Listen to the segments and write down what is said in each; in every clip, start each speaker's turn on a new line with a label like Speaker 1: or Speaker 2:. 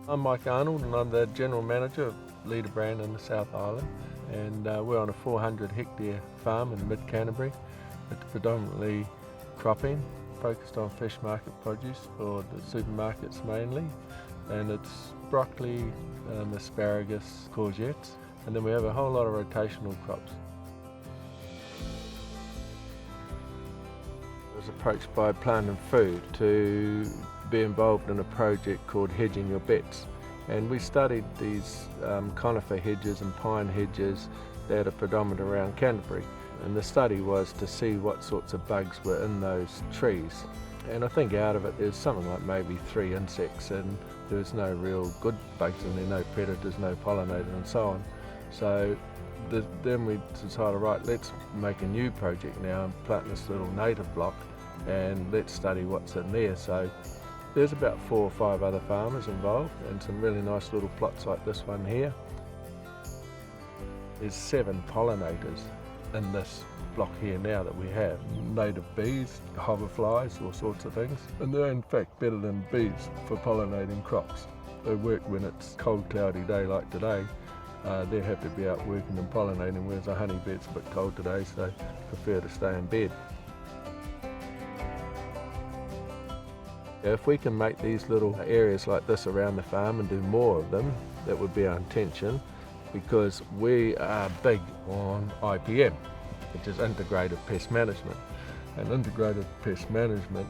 Speaker 1: I'm Mike Arnold and I'm the General Manager of LeaderBrand in the South Island, and we're on a 400 hectare farm in mid-Canterbury. It's predominantly cropping, focused on fish market produce for the supermarkets mainly, and it's broccoli, asparagus, courgettes, and then we have a whole lot of rotational crops. I was approached by Plant and Food to be involved in a project called Hedging Your Bets, and we studied these conifer hedges and pine hedges that are predominant around Canterbury, and the study was to see what sorts of bugs were in those trees. And I think out of it there's something like maybe 3 insects, and there was no real good bugs in there, no predators, no pollinators and so on. So then we decided, right, let's make a new project now and plant this little native block and let's study what's in there. So there's about 4 or 5 other farmers involved and some really nice little plots like this one here. There's 7 pollinators in this block here now that we have. Native bees, hoverflies, all sorts of things. And they're in fact better than bees for pollinating crops. They work when it's cold, cloudy day like today. They're happy to be out working and pollinating, whereas a honeybee's a bit cold today, so they prefer to stay in bed. If we can make these little areas like this around the farm and do more of them, that would be our intention, because we are big on IPM, which is integrated pest management. And integrated pest management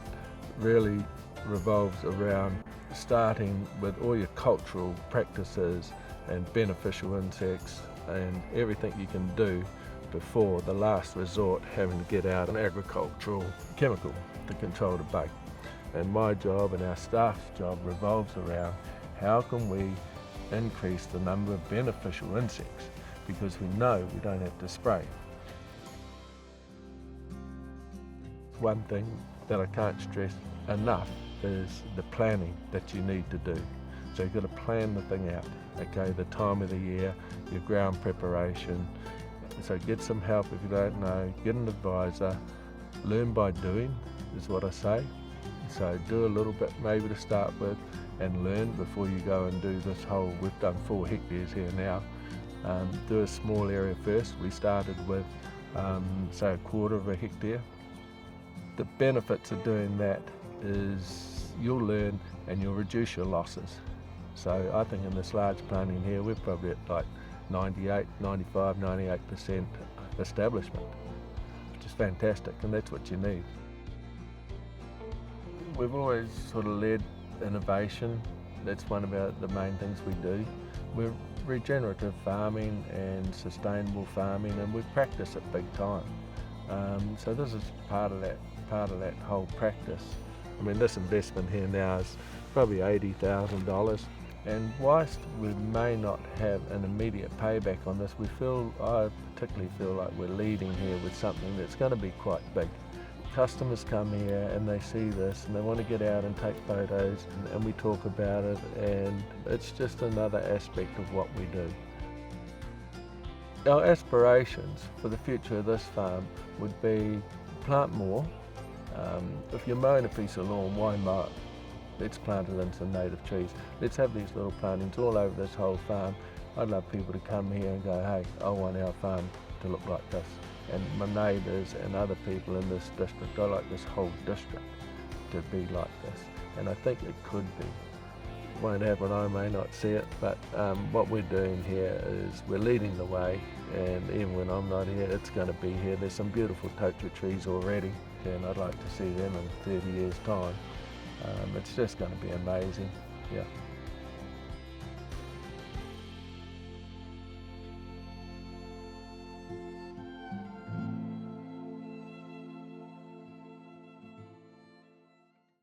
Speaker 1: really revolves around starting with all your cultural practices and beneficial insects and everything you can do before the last resort, having to get out an agricultural chemical to control the bug. And my job and our staff's job revolves around how can we increase the number of beneficial insects, because we know we don't have to spray. One thing that I can't stress enough is the planning that you need to do. So you've got to plan the thing out, okay, the time of the year, your ground preparation. So get some help if you don't know, get an advisor, learn by doing is what I say. So do a little bit maybe to start with and learn before you go and do this whole, we've done 4 hectares here now. Do a small area first. We started with say 1/4 of a hectare. The benefits of doing that is you'll learn and you'll reduce your losses. So I think in this large planting here we're probably at like 98, 95, 98% establishment, which is fantastic, and that's what you need. We've always sort of led innovation. That's one of the main things we do. We're regenerative farming and sustainable farming, and we practice it big time. So this is part of that whole practice. I mean, this investment here now is probably $80,000, and whilst we may not have an immediate payback on this, I particularly feel like we're leading here with something that's going to be quite big. Customers come here and they see this and they want to get out and take photos, and we talk about it, and it's just another aspect of what we do. Our aspirations for the future of this farm would be plant more. If you're mowing a piece of lawn, why mow it? Let's plant it in some native trees. Let's have these little plantings all over this whole farm. I'd love people to come here and go, hey, I want our farm to look like this. And my neighbours and other people in this district, I like this whole district to be like this. And I think it could be. It won't happen, I may not see it, but what we're doing here is we're leading the way, and even when I'm not here, it's going to be here. There's some beautiful totara trees already, and I'd like to see them in 30 years' time. It's just going to be amazing, yeah.